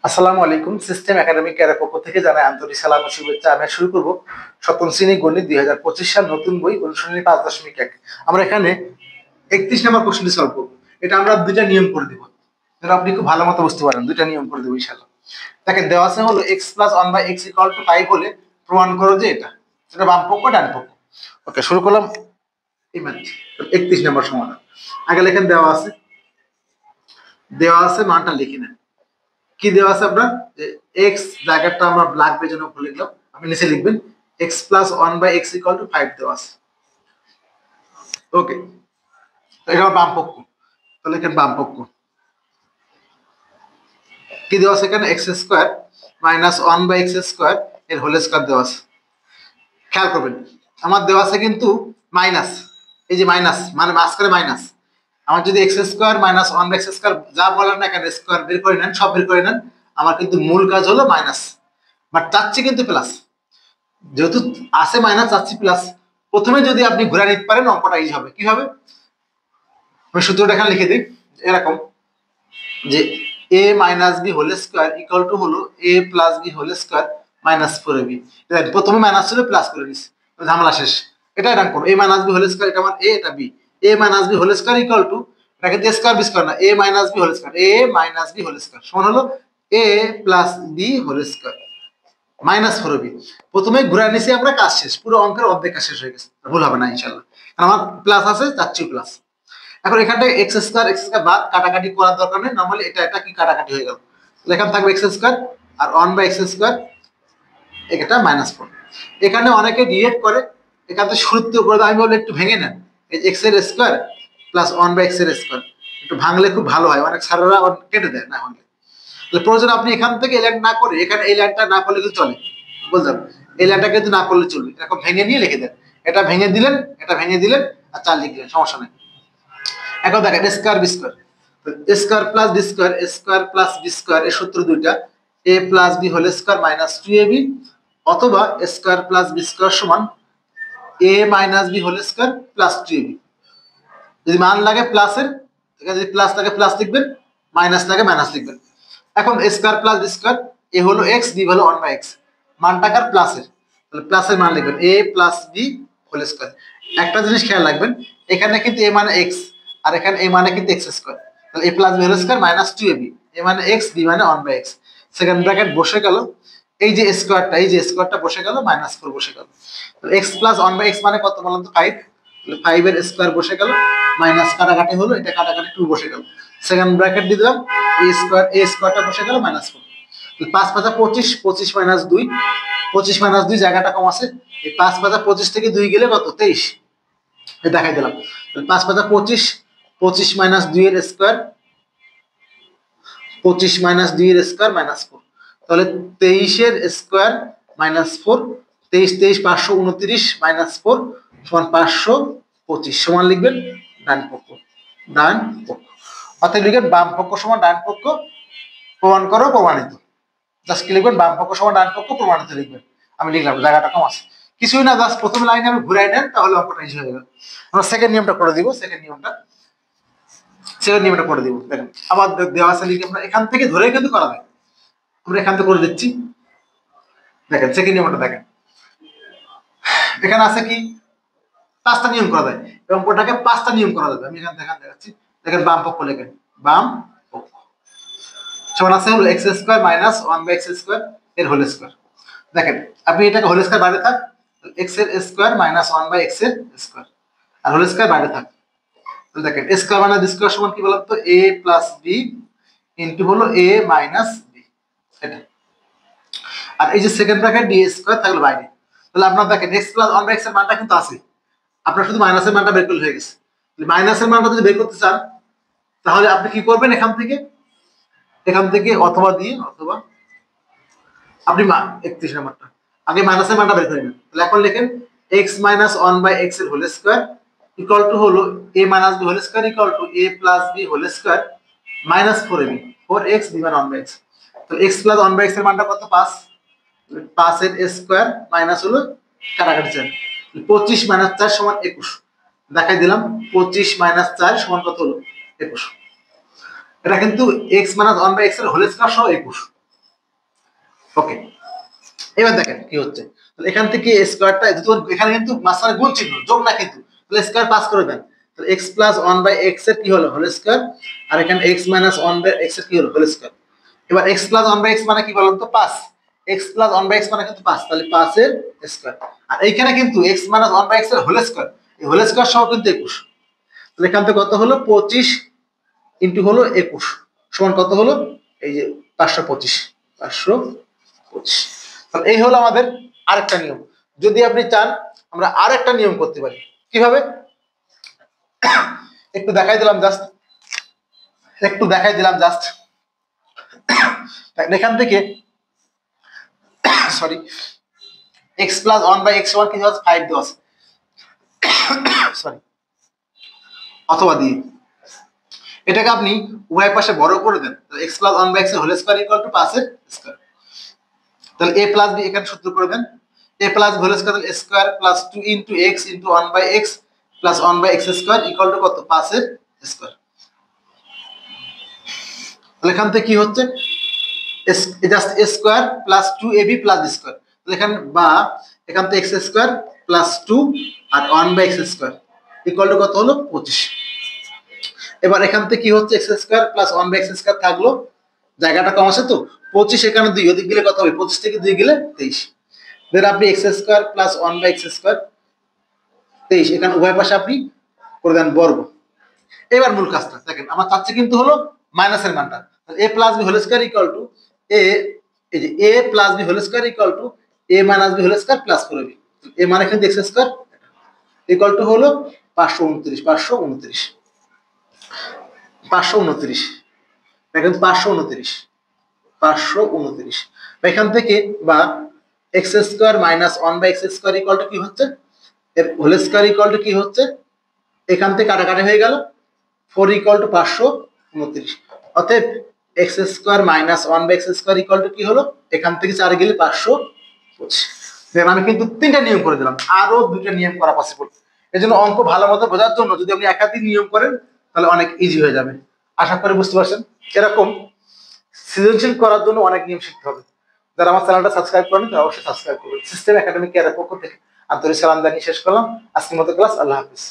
আসসালামু আলাইকুম। System academic cadre পক্ষ থেকে জানাই আন্তরিক সালাম ও শুভেচ্ছা। আমি শুরু করব সপ্তম শ্রেণী গণিত 2025 সাল নতুন বই অনুশীলনী 5.1। আমরা এখানে 31 নম্বর কোশ্চেনটি সলভ করব। এটা আমরা দুইটা নিয়ম করে দিব, যেটা আপনি খুব ভালো মতো বুঝতে পারেন। দুইটা নিয়ম করে দেবো ইনশাআল্লাহ। দেখেন, দেওয়া আছে হলো x + 1/x = 5 হলে প্রমাণ করো যে এটা বাম পক্ষ ডান পক্ষ। ওকে, শুরু করলাম। এই ম্যাথ 31 নম্বর সমাধান। আগে লেখেন দেওয়া আছে মানটা লিখে নেন। কি দেওয়া আছে আপনার, যে এক্স জায়গাটা আমরা ব্ল্যাক পেজের উপর লিখলাম, আপনি নিচে লিখবেন x + 1/x = 5 দেওয়া আছে। ওকে, এটা বাম পক্ষ, তাহলে এখানে বাম পক্ষ কি দেওয়া আছে, এখানে x² - 1/x² এর হোল স্কয়ার দেওয়া আছে। খেয়াল করবেন, আমার দেওয়া আছে কিন্তু মাইনাস, এই যে মাইনাস মানে মাঝখানে মাইনাস। আমার যদি x² - 1/x² যা বলেন না, এখানে স্কয়ার বের করে নেন, সব বের করে নেন, আমার কিন্তু মূল কাজ হলো মাইনাস, বাট চাচ্ছি কিন্তু প্লাস। যেহেতু আছে মাইনাস, চাচ্ছি প্লাস। প্রথমে যদি আপনি ঘুরে নিতে পারেন, অঙ্কটা ইজি হবে। কিভাবে, আমি সূত্রটা এখানে লিখে দিই এরকম, যে a - b whole square equal to হলো a + b whole square - 4ab। প্রথমে মাইনাস ছিল, প্লাস করে নিছি, ঝামেলা শেষ। এটা রান করো, a - b হোল স্কয়ার, এটা আমার a, এটা b। a - b whole square equal to, এটা কিন্তু স্কয়ার বি স্কয়ার না, a - b whole square, a - b whole square সমান হলো a + b whole square -4ab। প্রথমে ঘুরে নিছি আমরা, কাজ শেষ, পুরো অঙ্কের অর্ধেক কাজ শেষ হয়ে গেছে। ভুল হবে না ইনশাআল্লাহ, কারণ আমার প্লাস আছে, চাচ্ছি প্লাস। এখন এখানটায় x² বাদ কাটাকাটি করার দরকার নেই, নরমালি এটা কি কাটাকাটি হয়ে গেল। এখানে থাকবে x² আর 1/x², এটা -4। এখানে অনেকে ডিরেক্ট করে, এখানে সূত্র করে আমি বলি একটু ভেঙে নেন, এই x² + 1/x², একটু ভাঙলে খুব ভালো হয়। অনেক স্যারেরা কেটে দেয় না হলে। প্রয়োজন আপনি এখান থেকে এই লাইন না করে, এখানে এই লাইনটা না করলে কিন্তু চলে, বুঝলেন? এই লাইনটা কিন্তু না করলে চলবে, এরকম ভেঙে নিয়ে লিখে দেন। এটা ভেঙে দিলেন, এটা ভেঙে দিলেন, আর 4 লিখলেন, সমস্যা নেই। এখন দেখেন square b square, square plus b square, square plus b square এর সূত্র দুইটা, a + b whole square -2ab, অথবা স্কয়ার প্লাস বি স্কয়ার সমান a - b whole square +2ab। যদি মান লাগে প্লাসের, এখানে যদি প্লাস লাগে প্লাস লিখবেন, মাইনাস লাগে মাইনাস লিখবেন। এখন square plus b square, a হলো x, b হলো 1/x, মানটা কার প্লাসের, তাহলে প্লাসের মান লিখবেন a + b হোল স্কয়ার। একটা জিনিস খেয়াল রাখবেন, এখানে কিন্তু a মানে x, আর এখানে a মানে কিন্তু x², তাহলে a + b whole square -2ab, a মানে x, b মানে 1/x, সেকেন্ড ব্র্যাকেট বসে গেল। এই যে স্কয়ারটা, এই যে স্কয়ারটা বসে গেল, -4 বসে গেল। তাহলে x + 1/x মানে কত বলেন তো, 5। তাহলে 5 এর স্কয়ার বসে গেল, মাইনাস কাটাকাটি হলো, এটা কাটাকাটি 2 বসে গেল। সেকেন্ড ব্র্যাকেট দিয়ে দিলাম, a স্কয়ারটা বসে গেল -4। 5 × 25, 25 - 2, 25 - 2 জায়গাটা কম আছে। এই 5 × 25 থেকে 2 গেলে কত, 23। এই দেখাই দিলাম। 5 × 25, 25 - 2 এর স্কয়ার, 25 - 2 এর স্কয়ার -4। তাহলে 23 এর স্কয়ার -4, 23 23 529 -4 সমান 525, সমান লিখবেন ডান পক্ষ, ডান পক্ষ। অর্থাৎ লিখবেন বাম পক্ষ সমান ডান পক্ষ, প্রমাণ করো প্রমাণিত। জাস্ট কি লিখবেন, বাম পক্ষ সমান ডান পক্ষ প্রমাণিত লিখবেন। আমি লিখলাম, জায়গাটা কম আছে, কিছুই না, জাস্ট প্রথম লাইনে আমি ঘুরাই নেন, তাহলে অঙ্কটা ইজি হয়ে গেল। আমরা সেকেন্ড নিয়মটা করে দিব, সেকেন্ড নিয়মটা করে দিব। দেখেন, আবার দেওয়া আছে লিখে আমরা এখান থেকে ধরে কিন্তু করা যায়, আমরা এখান থেকে করে দিচ্ছি। দেখেন সেকেন্ড নিয়মটা দেখেন, এখানে আছে কি 5টা নিয়ম করা যায়, এবং ওটাকে 5টা নিয়ম করা যাবে। আমি এখানে দেখাচ্ছি। দেখেন বাম পক্ষ লেখেন, বাম পক্ষ সমান আছে হলো x² - 1/x² এর হোল স্কয়ার। দেখেন, আপনি এটাকে হোল স্কয়ার বাইরে থাক, x এর স্কয়ার - 1/x এর স্কয়ার, আর হোল স্কয়ার বাইরে থাক। দেখেন স্কয়ার মানে বি স্কয়ার সমান কি বলতো, a + b ইনটু হলো a - b, এটা। আর এই যে সেকেন্ড ব্র্যাকেট d স্কয়ার থাকলো বাইরে। তাহলে আপনারা দেখেন x + 1/x এর মানটা কিন্তু আছে, আপনার শুধু মাইনাসের মানটা বের করলে হয়ে গেছে। মাইনাসের মানটা যদি বের করতে চান, তাহলে আপনি কি করবেন, এখান থেকে অথবা দিয়ে, অথবা আপনি 31 নাম্বারটা আগে মাইনাসের মানটা বের করে নেন। তাহলে এখন লিখেন x - 1/x এর হোল স্কয়ার ইকুয়াল টু হলো a - b whole square equal to a + b whole square -4ab, 4x b মানে 1/x। তাহলে x + 1/x এর মানটা কত, 5। 5 এর স্কয়ার মাইনাস হলো কাটাকাটি 4, 25 - 4 সমান 21। দেখাই দিলাম, 25 - 4 সমান কত হলো, 21। এটা কিন্তু x - 1/x এর হোল স্কয়ার সহ 21। ওকে, এবার দেখেন কি হচ্ছে। তাহলে এখান থেকে স্কোয়ারটা এখানে কিন্তু মাঝখানে গুণ চিহ্ন, যোগ না কিন্তু, তাহলে স্কোয়ার পাস করে দেন। তাহলে x plus one by x এর কি হলো, হোল স্কোয়ার। আর এখানে x minus one by x এর কি হলো, হোল স্কোয়ার। এবার x plus one by x মানে কি বলুন তো, পাঁচ। X plus one by x মানে কিন্তু পাঁচ, তাহলে পাঁচের স্কোয়ার। আর এইখানে কিন্তু x minus one by x এর হোল স্কোয়ার, এই হোল স্কোয়ার সহ কিন্তু 21। তাহলে এখান থেকে কত হলো, 25 ইন্টু হলো 21 সমান কত হলো, এই যে 525। 525। তাহলে এই হলো আমাদের আরেকটা নিয়ম। যদি আপনি চান আমরা আরেকটা নিয়ম করতে পারি। কিভাবে, একটু দেখাই দিলাম জাস্ট, এখান থেকে sorry, x plus one by x one কি দেওয়া আছে, 5 দেওয়া আছে, সরি, অথবা দিয়ে এটাকে আপনি উভয় পাশে বড় করে দেন। X plus one by x whole square equal to 5 এর স্কোয়ার। তাহলে এ প্লাস বি এখানে সূত্র করে দেন, a plus whole square square plus 2 into x into 1 by x plus 1 by x square equal to কত, 5 এর স্কোয়ার। তাহলে এখান থেকে কি হচ্ছে, just a square plus 2ab plus square. তাহলে এখানে বা এখান থেকে এক্স স্কোয়ার প্লাস 2 আর 1 by x square equal to কত হলো, 25। এবার এখান থেকে কি হচ্ছে, x square plus 1 by x square থাকলো, জায়গাটা কম আছে তো, 25 এখানে 2 ওদিক গেলে কত হবে, 25 থেকে 2 গেলে 23। দেন আপনি x square plus 1 by x square 23, এখানে উভয় পাশে আপনি করে দেন বর্গ। এবার মূল কাজটা দেখেন, আমার চাচ্ছে কিন্তু হলো মাইনাসের মানটা। A plus b whole square equal to a, এই যে a plus b whole square equal to a minus b whole square plus করে বি। এ মানে কিন্তু এক্স স্কোয়ার ইকুয়াল টু হলো 529, 529, 529, দেখেন 529, 529। এখান থেকে বা x square minus 1 by x square equal to কি হচ্ছে, এর হোল স্কোয়ার ইকুয়াল টু কি হচ্ছে, এখান থেকে কাটাকাটি হয়ে গেল, 4 ইকুয়াল টু 529। অতএব x square minus 1 by x square equal to কি হলো, এখান থেকে 4 গেলে 525। দেখেন আমি কিন্তু 3টা নিয়ম করে দিলাম, আরো 2টা নিয়ম করা পসিবল। এই জন্য অঙ্ক ভালো মতো বোঝার জন্য যদি আপনি একাধিক নিয়ম করেন তাহলে অনেক ইজি হয়ে যাবে। আশা করি বুঝতে পারছেন। এরকম সৃজনশীল করার জন্য অনেক নিয়ম শিখতে হবে। যারা আমার চ্যানেলটা সাবস্ক্রাইব করেন তারা অবশ্যই সাবস্ক্রাইব করবেন। সিস্টেম একাডেমিক কেয়ারের পক্ষ থেকে আন্তরিক সালাম জানিয়ে শেষ করলাম আজকের মতো ক্লাস। আল্লাহ হাফিজ।